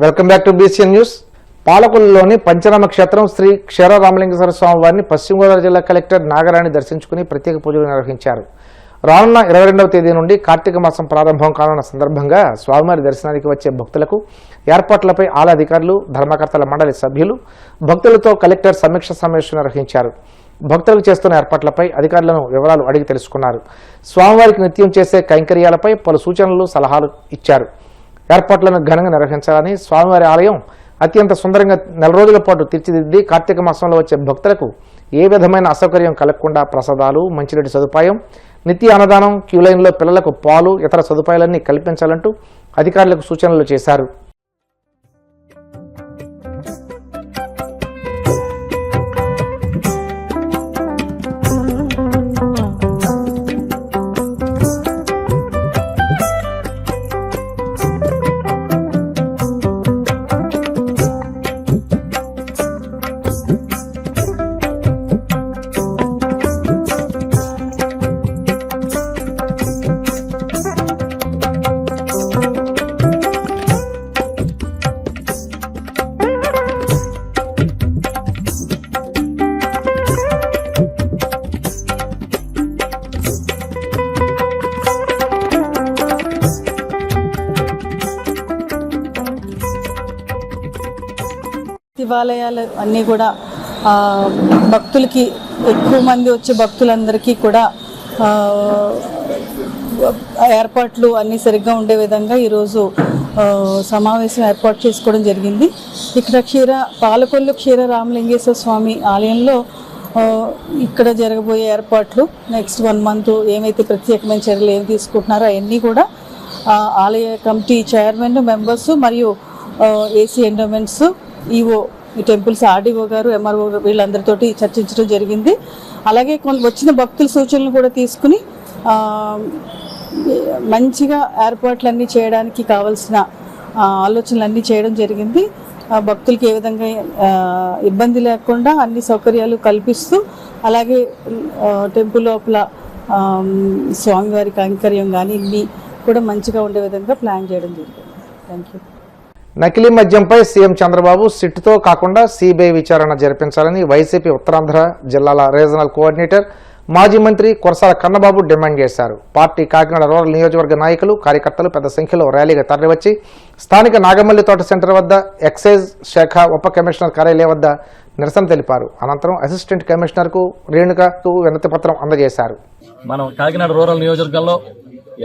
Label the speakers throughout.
Speaker 1: Welcome back to BCN news. పాలకొల్లులోని పంచనామ క్షేత్రం శ్రీ క్షీరరామలింగేశ్వర స్వామి వారిని పశ్చిమ గోదావరి జిల్లా కలెక్టర్ నాగరాణి దర్శించుకుని ప్రత్యేక పూజలు నిర్వహించారు. రానున్న 22వ తేదీ నుండి కార్తీక మాసం ప్రారంభం కానున్న సందర్భంగా స్వామివారి దర్శనానికి వచ్చే భక్తులకు ఏర్పాట్లపై ఆలయ అధికారులు, ధర్మకర్తల మండలి సభ్యులు భక్తులతో కలెక్టర్ సమీక్ష సమావేశం నిర్వహించారు. భక్తులకు చేస్తున్న ఏర్పాట్లపై అధికారులను వివరాలు అడిగి తెలుసుకున్నారు. స్వామివారికి నిత్యం చేసే కైంకర్యాలపై పలు సూచనలు, సలహాలు ఇచ్చారు. ఏర్పాట్లను ఘనంగా నిర్వహించాలని, స్వామివారి ఆలయం అత్యంత సుందరంగా 4 రోజుల పాటు తీర్చిదిద్ది కార్తీక మాసంలో వచ్చే భక్తులకు ఏ విధమైన అసౌకర్యం కలగకుండా ప్రసాదాలు, మంచినీటి సదుపాయం, నిత్య అన్నదానం, క్యూలైన్లో పిల్లలకు పాలు, ఇతర సదుపాయాలన్నీ కల్పించాలంటూ అధికారులకు సూచనలు చేశారు.
Speaker 2: శివాలయాలు అన్నీ కూడా భక్తులకి, ఎక్కువ మంది వచ్చే భక్తులందరికీ కూడా ఏర్పాట్లు అన్నీ సరిగ్గా ఉండే విధంగా ఈరోజు సమావేశం ఏర్పాటు చేసుకోవడం జరిగింది. ఇక్కడ పాలకొల్లు క్షీరరామలింగేశ్వర స్వామి ఆలయంలో ఇక్కడ జరగబోయే ఏర్పాట్లు నెక్స్ట్ 1 మంత్ ఏమైతే ప్రత్యేకమైన చర్యలు ఏమి తీసుకుంటున్నారో అవన్నీ కూడా ఆలయ కమిటీ చైర్మన్, మెంబర్స్ మరియు ఏసీ ఎండోమెంట్స్, ఈఓ, ఈ టెంపుల్స్ ఆర్డీఓ గారు, ఎంఆర్ఓ వీళ్ళందరితోటి చర్చించడం జరిగింది. అలాగే వచ్చిన భక్తుల సూచనలు కూడా తీసుకుని మంచిగా ఏర్పాట్లన్నీ చేయడానికి కావాల్సిన ఆలోచనలన్నీ చేయడం జరిగింది. భక్తులకి ఏ విధంగా ఇబ్బంది లేకుండా అన్ని సౌకర్యాలు కల్పిస్తూ, అలాగే టెంపుల్ లోపల స్వామివారి కైంకర్యం కానీ ఇన్ని కూడా మంచిగా ఉండే విధంగా ప్లాన్ చేయడం జరిగింది. Thank you.
Speaker 1: నకిలీ మద్యంపై సీఎం చంద్రబాబు సిట్తో కాకుండా సిబిఐ విచారణ జరిపించాలని వైసీపీ ఉత్తరాంధ్ర జిల్లాల రీజనల్ కోఆర్డినేటర్, మాజీ మంత్రి కురసాల కన్నబాబు డిమాండ్ చేశారు. పార్టీ కాకినాడ రూరల్ నియోజకవర్గ నాయకులు, కార్యకర్తలు పెద్ద సంఖ్యలో ర్యాలీగా తరలివచ్చి స్థానిక నాగమల్లి తోట సెంటర్ వద్ద ఎక్సైజ్ శాఖ ఉప కమిషనర్ కార్యాలయం వద్ద నిరసన తెలిపారు. అనంతరం అసిస్టెంట్ కమిషనర్కు రేణుకకు వినతి పత్రం అందజేశారు.
Speaker 3: మనం కాకినాడ రూరల్ నియోజకవర్గంలో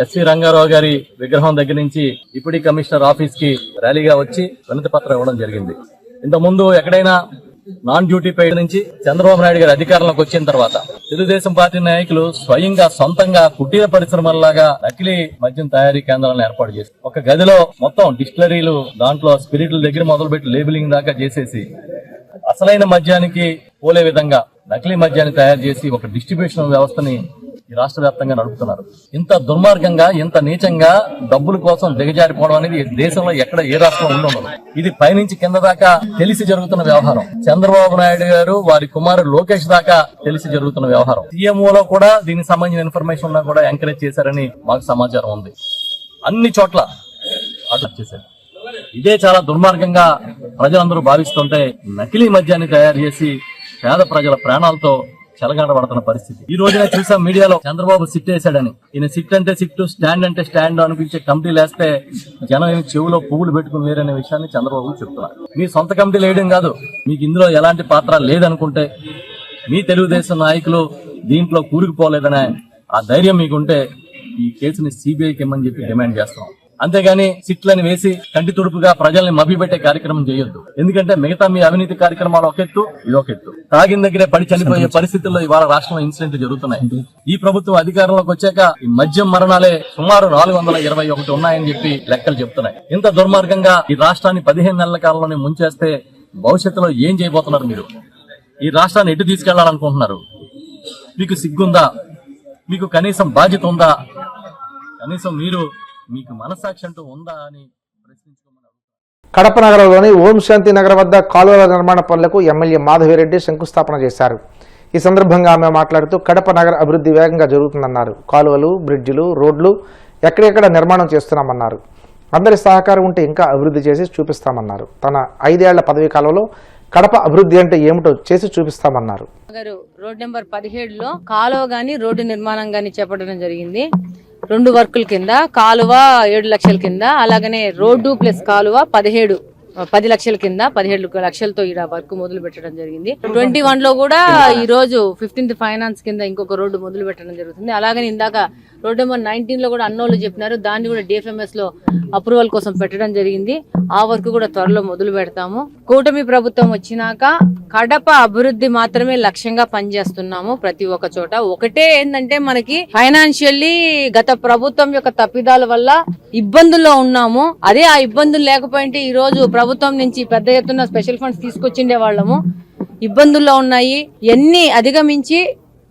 Speaker 3: ఎస్వి రంగారావు గారి విగ్రహం దగ్గర నుంచి డిప్యూటీ కమిషనర్ ఆఫీస్ కి ర్యాలీగా వచ్చి వినతి పత్రం ఇవ్వడం జరిగింది. ఇంతకుముందు ఎక్కడైనా నాన్ డ్యూటీ పేడ్ నుంచి చంద్రబాబు నాయుడు గారి అధికారంలోకి వచ్చిన తర్వాత తెలుగుదేశం పార్టీ నాయకులు స్వయంగా సొంతంగా కుటీర పరిశ్రమలాగా నకిలీ మద్యం తయారీ కేంద్రాలను ఏర్పాటు చేసి ఒక గదిలో మొత్తం డిస్టిలరీలు, దాంట్లో స్పిరిట్ల దగ్గర మొదలుపెట్టి లేబులింగ్ దాకా చేసేసి అసలైన మద్యానికి పోలే విధంగా నకిలీ మద్యాన్ని తయారు చేసి ఒక డిస్ట్రిబ్యూషన్ వ్యవస్థని ఈ రాష్ట్ర వ్యాప్తంగా నడుపుతున్నారు. ఇంత దుర్మార్గంగా, ఇంత నీచంగా డబ్బుల కోసం దిగజారిపోవడం అనేది దేశంలో ఎక్కడ ఏ రాష్ట్రంలో ఉండదు. ఇది పైనుంచి కింద దాకా తెలిసి జరుగుతున్న వ్యవహారం. చంద్రబాబు నాయుడు గారు, వారి కుమారుడు లోకేష్ దాకా తెలిసి జరుగుతున్న వ్యవహారం. సీఎంఓలో కూడా దీనికి సంబంధించిన ఇన్ఫర్మేషన్ ఉన్నా కూడా ఎంకరేజ్ చేశారని మాకు సమాచారం ఉంది. అన్ని చోట్ల అటు చేశారు. ఇదే చాలా దుర్మార్గంగా ప్రజలందరూ భావిస్తుంటే నకిలీ మద్యాన్ని తయారు చేసి పేద ప్రజల ప్రాణాలతో చెలగాటపడుతున్న పరిస్థితి. ఈ రోజున చూసాం మీడియాలో చంద్రబాబు సిట్ వేశాడని. ఈయన సిట్ అంటే సిట్టు, స్టాండ్ అంటే స్టాండ్ అనిపించే కమిటీలు వేస్తే జనం ఏమి చెవులో పువ్వులు పెట్టుకుని లేరనే విషయాన్ని చంద్రబాబు చెప్తున్నారు. మీ సొంత కమిటీలు వేయడం కాదు, మీకు ఇందులో ఎలాంటి పాత్ర లేదనుకుంటే, మీ తెలుగుదేశం నాయకులు దీంట్లో కూరుకుపోలేదనే ఆ ధైర్యం మీకుంటే ఈ కేసుని సిబిఐకి ఇమ్మని చెప్పి డిమాండ్ చేస్తాం. అంతేగాని సిట్లని వేసి కంటి తుడుపుగా ప్రజల్ని మభ్యపెట్టే కార్యక్రమం చేయొద్దు. ఎందుకంటే మిగతా మీ అవినీతి కార్యక్రమాలు ఒక ఎత్తు, ఇది ఒక ఎత్తు. తాగిన దగ్గరే పడి చనిపోయే పరిస్థితుల్లో ఇవాళ రాష్ట్రంలో ఇన్సిడెంట్లు జరుగుతున్నాయి. ఈ ప్రభుత్వం అధికారంలోకి వచ్చాక ఈ మద్యం మరణాలే సుమారు 421 ఉన్నాయని చెప్పి లెక్కలు చెప్తున్నాయి. ఇంత దుర్మార్గంగా ఈ రాష్ట్రాన్ని 15 నెలల కాలంలోనే ముంచేస్తే భవిష్యత్తులో ఏం చేయబోతున్నారు మీరు? ఈ రాష్ట్రాన్ని ఎటు తీసుకెళ్లాలనుకుంటున్నారు? మీకు సిగ్గుందా? మీకు కనీసం బాధ్యత ఉందా? కనీసం మీకు మనసాక్షి అంటూ ఉందా అని ప్రశ్నించుకోమన్నారు.
Speaker 1: కడప నగరంలోని ఓం శాంతి నగర్ వద్ద కాలువల నిర్మాణ పనులకు ఎమ్మెల్యే మాధవిరెడ్డి శంకుస్థాపన చేశారు. ఈ సందర్భంగా ఆమె మాట్లాడుతూ కడప నగర అభివృద్ధి వేగంగా జరుగుతుందన్నారు. కాలువలు, బ్రిడ్జిలు, రోడ్లు ఎక్కడెక్కడ నిర్మాణం చేస్తున్నామన్నారు. అందరి సహకారం ఉంటే ఇంకా అభివృద్ధి చేసి చూపిస్తామన్నారు. తన 5 ఏళ్ల పదవీ కాలంలో కడప అభివృద్ధి అంటే ఏమిటో చేసి చూపిస్తామన్నారు.
Speaker 4: రోడ్ నెంబర్ 17లో కాలువ గాని రోడ్డు నిర్మాణం గాని చేపట్టడం జరిగింది. 2 వర్కుల కింద కాలువ 7 లక్షల కింద, అలాగనే రోడ్డు ప్లస్ కాలువ 10 లక్షల కింద 17 లక్షలతో ఈ వర్క్ మొదలు పెట్టడం జరిగింది. 21లో కూడా ఈ రోజు 15th ఫైనాన్స్ కింద ఇంకొక రోడ్డు మొదలు పెట్టడం జరుగుతుంది. అలాగని ఇందాక రోడ్ నెంబర్ 19లో కూడా అన్నోళ్ళు చెప్పినారు, దాన్ని కూడా DFMS లో అప్రూవల్ కోసం పెట్టడం జరిగింది. ఆ వర్క్ కూడా త్వరలో మొదలు పెడతాము. కూటమి ప్రభుత్వం వచ్చినాక కడప అభివృద్ధి మాత్రమే లక్ష్యంగా పనిచేస్తున్నాము. ప్రతి ఒక్క చోట ఒకటే ఏంటంటే మనకి ఫైనాన్షియల్లీ గత ప్రభుత్వం యొక్క తప్పిదాల వల్ల ఇబ్బందుల్లో ఉన్నాము. అదే ఆ ఇబ్బందులు లేకపోయింటే ఈ రోజు ప్రభుత్వం నుంచి పెద్ద ఎత్తున స్పెషల్ ఫండ్స్ తీసుకొచ్చిండే వాళ్ళము. ఇబ్బందుల్లో ఉన్నాయి, ఎన్ని అధిగమించి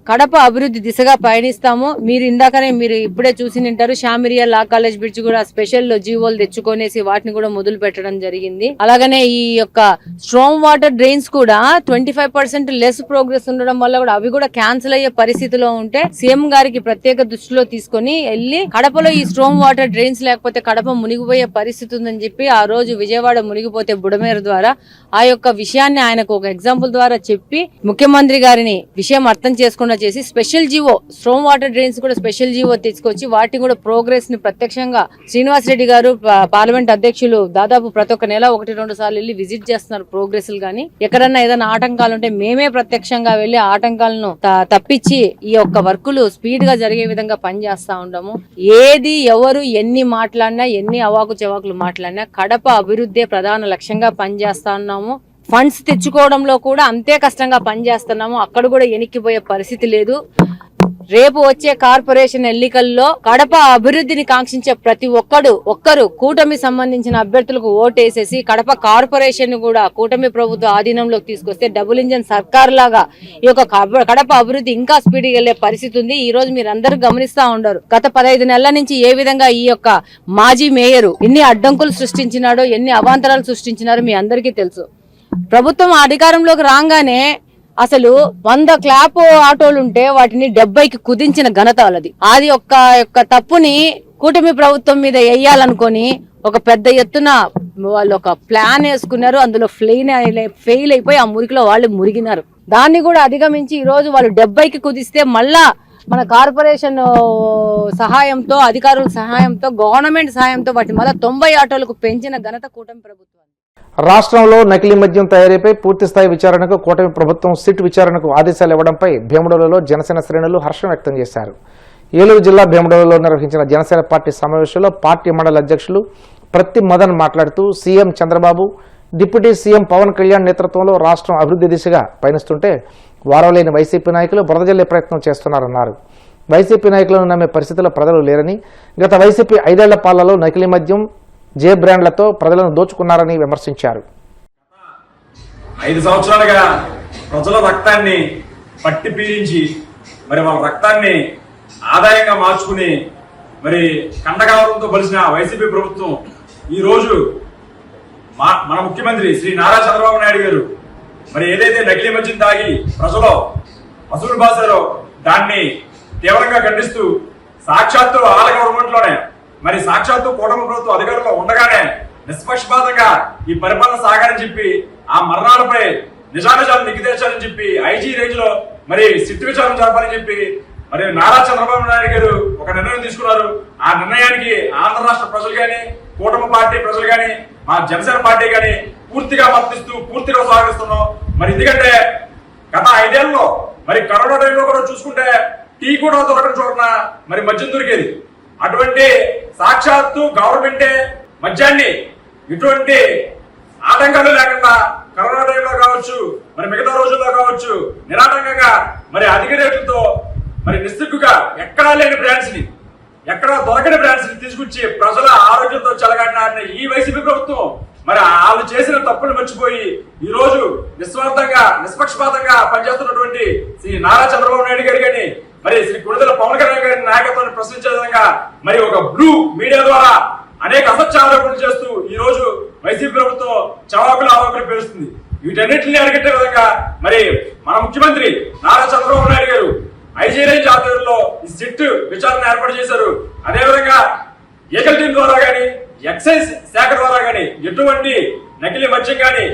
Speaker 4: కడప అభివృద్ధి దిశగా పయనిస్తాము. మీరు ఇప్పుడే చూసి ఉంటారు, షామిరియా లా కాలేజ్ బ్రిడ్జ్ కూడా స్పెషల్ జీవోలు తెచ్చుకొనేసి వాటిని కూడా మొదలు పెట్టడం జరిగింది. అలాగనే ఈ యొక్క స్ట్రాంగ్ వాటర్ డ్రైన్స్ కూడా 25% లెస్ ప్రోగ్రెస్ ఉండడం వల్ల కూడా అవి కూడా క్యాన్సిల్ అయ్యే పరిస్థితిలో ఉంటే సీఎం గారికి ప్రత్యేక దృష్టిలో తీసుకొని వెళ్ళి కడపలో ఈ స్ట్రాంగ్ వాటర్ డ్రైన్స్ లేకపోతే కడప మునిగిపోయే పరిస్థితి ఉందని చెప్పి ఆ రోజు విజయవాడ మునిగిపోతే బుడమేరు ద్వారా ఆ యొక్క విషయాన్ని ఆయనకు ఒక ఎగ్జాంపుల్ ద్వారా చెప్పి ముఖ్యమంత్రి గారిని విషయం అర్థం చేసుకున్న చేసి special GO strong water drains కూడా స్పెషల్ జీవో తీసుకొచ్చి వాటిని కూడా ప్రోగ్రెస్ ని ప్రత్యక్షంగా శ్రీనివాస్ రెడ్డి గారు పార్లమెంట్ అధ్యక్షులు దాదాపు ప్రతి ఒక్క నెల 1-2 సార్లు వెళ్ళి విజిట్ చేస్తున్నారు. ప్రోగ్రెస్ గానీ ఎక్కడన్నా ఏదైనా ఆటంకాలు ఉంటే మేమే ప్రత్యక్షంగా వెళ్లి ఆటంకాలను తప్పించి ఈ యొక్క వర్కులు స్పీడ్ గా జరిగే విధంగా పనిచేస్తా ఉంటాము. ఏది ఎవరు ఎన్ని మాట్లాడినా ఎన్ని అవాకు చెవాకులు మాట్లాడినా కడప అభివృద్ధి ప్రధాన లక్ష్యంగా పనిచేస్తా ఉన్నాము. ఫండ్స్ తెచ్చుకోవడంలో కూడా అంతే కష్టంగా పనిచేస్తున్నాము. అక్కడ కూడా ఎనిక్కిపోయే పరిస్థితి లేదు. రేపు వచ్చే కార్పొరేషన్ ఎన్నికల్లో కడప అభివృద్ధిని కాంక్షించే ప్రతి ఒక్కరు కూటమి సంబంధించిన అభ్యర్థులకు ఓటేసేసి కడప కార్పొరేషన్ కూడా కూటమి ప్రభుత్వ ఆధీనంలోకి తీసుకొస్తే డబుల్ ఇంజన్ సర్కార్ లాగా ఈ యొక్క కడప అభివృద్ధి ఇంకా స్పీడ్గా వెళ్లే పరిస్థితి ఉంది. ఈ రోజు మీరు అందరూ గమనిస్తా ఉండరు, గత 15 నెలల నుంచి ఏ విధంగా ఈ యొక్క మాజీ మేయర్ ఎన్ని అడ్డంకులు సృష్టించినాడో, ఎన్ని అవాంతరాలు సృష్టించినారో మీ అందరికీ తెలుసు. ప్రభుత్వం అధికారంలోకి రాగానే అసలు 100 క్లాప్ ఆటోలుంటే వాటిని 70కి కుదించిన ఘనత వాళ్ళది. అది ఒక్క తప్పుని కూటమి ప్రభుత్వం మీద వేయాలనుకొని ఒక పెద్ద ఎత్తున వాళ్ళు ఒక ప్లాన్ వేసుకున్నారు. అందులో ఫెయిల్ అయిపోయి ఆ మురికిలో వాళ్ళు మురిగినారు. దాన్ని కూడా అధిగమించి ఈ రోజు వాళ్ళు 70కి కుదిస్తే మళ్ళా మన కార్పొరేషన్ సహాయంతో, అధికారుల సహాయంతో, గవర్నమెంట్ సహాయంతో వాటి మళ్ళీ 90 ఆటోలకు పెంచిన ఘనత కూటమి ప్రభుత్వం.
Speaker 1: రాష్ట్రంలో నకిలీ మద్యం తయారీపై పూర్తిస్థాయి విచారణకు కూటమి ప్రభుత్వం సిట్ విచారణకు ఆదేశాలు ఇవ్వడంపై భీమడోలులో జనసేన శ్రేణులు హర్షం వ్యక్తం చేశారు. ఏలూరు జిల్లా భీమడోలులో నిర్వహించిన జనసేన పార్టీ సమావేశంలో పార్టీ మండల అధ్యక్షులు ప్రతి మదన్ మాట్లాడుతూ CM Chandrababu, deputy CM Pawan Kalyan నేతృత్వంలో రాష్ట్రం అభివృద్ధి దిశగా పయనిస్తుంటే వారవలేని వైసీపీ నాయకులు బురదజల్లే ప్రయత్నం చేస్తున్నారన్నారు. వైసీపీ నాయకులను నమ్మే పరిస్థితిలో ప్రజలు లేరని, గత వైసీపీ 5 ఏళ్ల పాలనలో నకిలీ మద్యం జే బ్రాండ్లతో ప్రజలను దోచుకున్నారని విమర్శించారు.
Speaker 5: 5 సంవత్సరాలుగా ప్రజల రక్తాన్ని పట్టి పీడించి మరి వాళ్ళ రక్తాన్ని ఆదాయంగా మార్చుకుని మరి కండగావరంతో బలిసిన వైసీపీ ప్రభుత్వం ఈ రోజు మన ముఖ్యమంత్రి శ్రీ నారా చంద్రబాబు నాయుడు గారు మరి ఏదైతే నకిలీ మద్యం తాగి ప్రజలు వసూలు బాసారో దాన్ని తీవ్రంగా ఖండిస్తూ సాక్షాత్తు ఆల గవర్నమెంట్ లోనే మరి సాక్షాత్తు కూటమి ప్రభుత్వం అధికారుల్లో ఉండగానే నిష్పక్షపాతంగా ఈ పరిపాలన సాగాలని చెప్పి ఆ మరణాలపై నిజానిజాలు నిగ్గుతేర్చాలని చెప్పి ఐజీ రేంజ్ లో మరి సిట్ విచారణ జరపాలని చెప్పి మరి నారా చంద్రబాబు నాయుడు గారు ఒక నిర్ణయం తీసుకున్నారు. ఆ నిర్ణయానికి ఆంధ్ర రాష్ట్ర ప్రజలు గాని, కూటమి పార్టీ ప్రజలు గాని, మా జనసేన పార్టీ గాని పూర్తిగా మద్దతిస్తూ పూర్తిగా స్వాగతిస్తున్నాం. మరి ఎందుకంటే గత 5 ఏళ్లలో మరి కరోనా టైంలో కూడా చూసుకుంటే టీ కూడా దొరకని చోటన మరి మద్యం దొరికేది. అటువంటి సాక్షాత్తు గవర్నమెంటే మద్యాన్ని ఇటువంటి ఆటంకాలు లేకుండా కరోనా టైంలో కావచ్చు, మరి మిగతా రోజుల్లో కావచ్చు, నిరాటంకంగా మరి అధిక రేట్లతో మరి నిస్సిగ్గుగా ఎక్కడా లేని బ్రాండ్స్ ని, ఎక్కడా దొరకని బ్రాండ్స్ ని తీసుకొచ్చి ప్రజల ఆరోగ్యంతో చెలగాడిన ఈ వైసీపీ ప్రభుత్వం మరి వాళ్ళు చేసిన తప్పులు మర్చిపోయి ఈ రోజు నిస్వార్థంగా నిష్పక్షపాతంగా పనిచేస్తున్నటువంటి శ్రీ నారా చంద్రబాబు నాయుడు గారి గాని మరి శ్రీ కుడిదల పవన్ కళ్యాణ్ గారి నాయకత్వాన్ని ప్రశ్నించే విధంగా మరి ఒక బ్లూ మీడియా ద్వారా అనేక అసత్య ఆరోపణలు చేస్తూ ఈ రోజు వైసీపీ ప్రభుత్వం చవాకులు ఆరోపణలు పేరుస్తుంది. వీటన్నిటిని అరికట్టే విధంగా మరి మన ముఖ్యమంత్రి నారా చంద్రబాబు నాయుడు గారు ఐజీ రేంజ్ ఆధ్వర్యంలో ఈ సిట్ విచారణ ఏర్పాటు చేశారు. అదేవిధంగా ఏకల్ టీం ద్వారా గానీ, ఎక్సైజ్ శాఖ ద్వారా గాని ఎటువంటి నకిలీ మద్యం గాని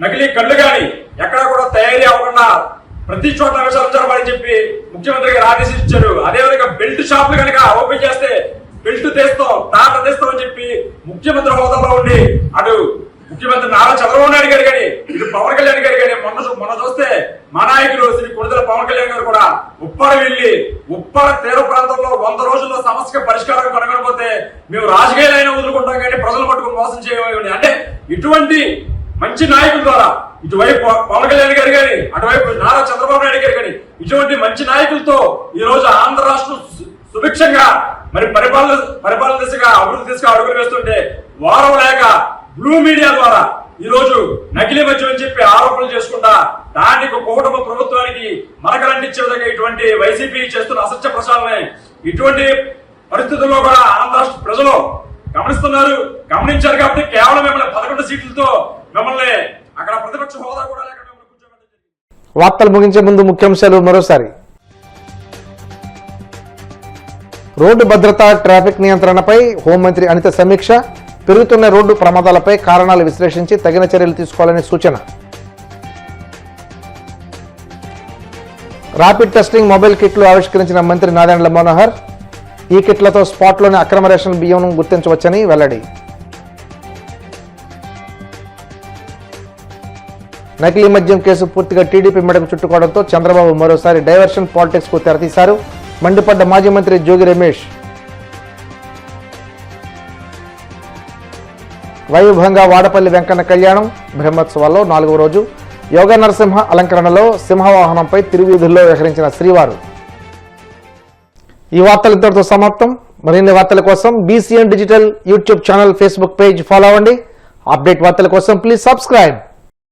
Speaker 5: నకిలీ కళ్ళు గాని ఎక్కడా కూడా తయారీ అవ్వకుండా ప్రతి చోట విచారించాలని చెప్పి ముఖ్యమంత్రి గారు ఆదేశించారు. అదేవిధంగా బెల్ట్ షాపులు కనుక ఓపెన్ చేస్తే బెల్ట్ తెస్తాం తాట తెస్తాం అని చెప్పి ముఖ్యమంత్రి హోదాలో ఉండి అటు ముఖ్యమంత్రి నారా చంద్రబాబు నాయుడు గారు కానీ ఇటు పవన్ కళ్యాణ్ గారు కానీ మొన్న చూస్తే మా నాయకులు శ్రీ కొణిదెల పవన్ కళ్యాణ్ గారు కూడా ఉప్పాడ వెళ్లి ఉప్పాడ తీర ప్రాంతంలో 100 రోజుల్లో సమస్యకు పరిష్కారం కనుగొనకపోతే మేము రాజకీయాలైనా వదులుకుంటాం కానీ ప్రజలు మటుకు మోసం చేయమని. అంటే ఇటువంటి మంచి నాయకుల ద్వారా ఇటువైపు పవన్ కళ్యాణ్ గారు కానీ అటువైపు నారా చంద్రబాబు నాయుడు గారు కానీ ఇటువంటి మంచి నాయకులతో ఈ రోజు ఆంధ్ర రాష్ట్రం సుభిక్షంగా మరి పరిపాలన దిశగా అభివృద్ధి దిశగా అడుగులు వేస్తుంటే వారం లేక బ్లూ మీడియా ద్వారా ఈ రోజు నకిలీ మద్యం అని చెప్పి ఆరోపణలు చేసుకుంటా దానికి కూటమి ప్రభుత్వానికి మరకలంటించే విధంగా ఇటువంటి వైసీపీ చేస్తున్న అసత్య ప్రచారాన్ని ఇటువంటి పరిస్థితుల్లో కూడా ఆంధ్ర రాష్ట్ర ప్రజలు గమనించారు కాబట్టి కేవలం మిమ్మల్ని 11 సీట్లతో మిమ్మల్ని అక్కడ ప్రతిపక్ష హోదా కూడా లేక
Speaker 1: వార్తలు ముగించే ముందు ముఖ్యాంశాలు మరోసారి. రోడ్డు భద్రత, ట్రాఫిక్ నియంత్రణపై హోంమంత్రి అనిత సమీక్ష. పెరుగుతున్న రోడ్డు ప్రమాదాలపై కారణాలు విశ్లేషించి తగిన చర్యలు తీసుకోవాలని సూచన. ర్యాపిడ్ టెస్టింగ్ మొబైల్ కిట్లు ఆవిష్కరించిన మంత్రి నాదెండ్ల మనోహర్. ఈ కిట్లతో స్పాట్లోని అక్రమ రేషన్ బియ్యం గుర్తించవచ్చని వెల్లడి. నకిలీ మద్యం కేసు పూర్తిగా టీడీపీ మెడకు చుట్టుకోవడంతో చంద్రబాబు మరోసారి డైవర్షన్ పాలిటిక్స్ కు తెరతీశారు. మండిపడ్డ మాజీ మంత్రి జోగి రమేష్. వైభవంగా వాడపల్లి వెంకన్న కళ్యాణం బ్రహ్మోత్సవాల్లో 4వ రోజు యోగ నరసింహ అలంకరణలో సింహవాహనంపై తిరువీధుల్లో విహరించిన శ్రీవారు. ఈ వార్తలు ఇంతటితో సమాప్తం. మరిన్ని వార్తల కోసం BCN digital YouTube channel, Facebook page follow అవ్వండి. అప్డేట్ వార్తల కోసం ప్లీజ్ సబ్స్క్రైబ్.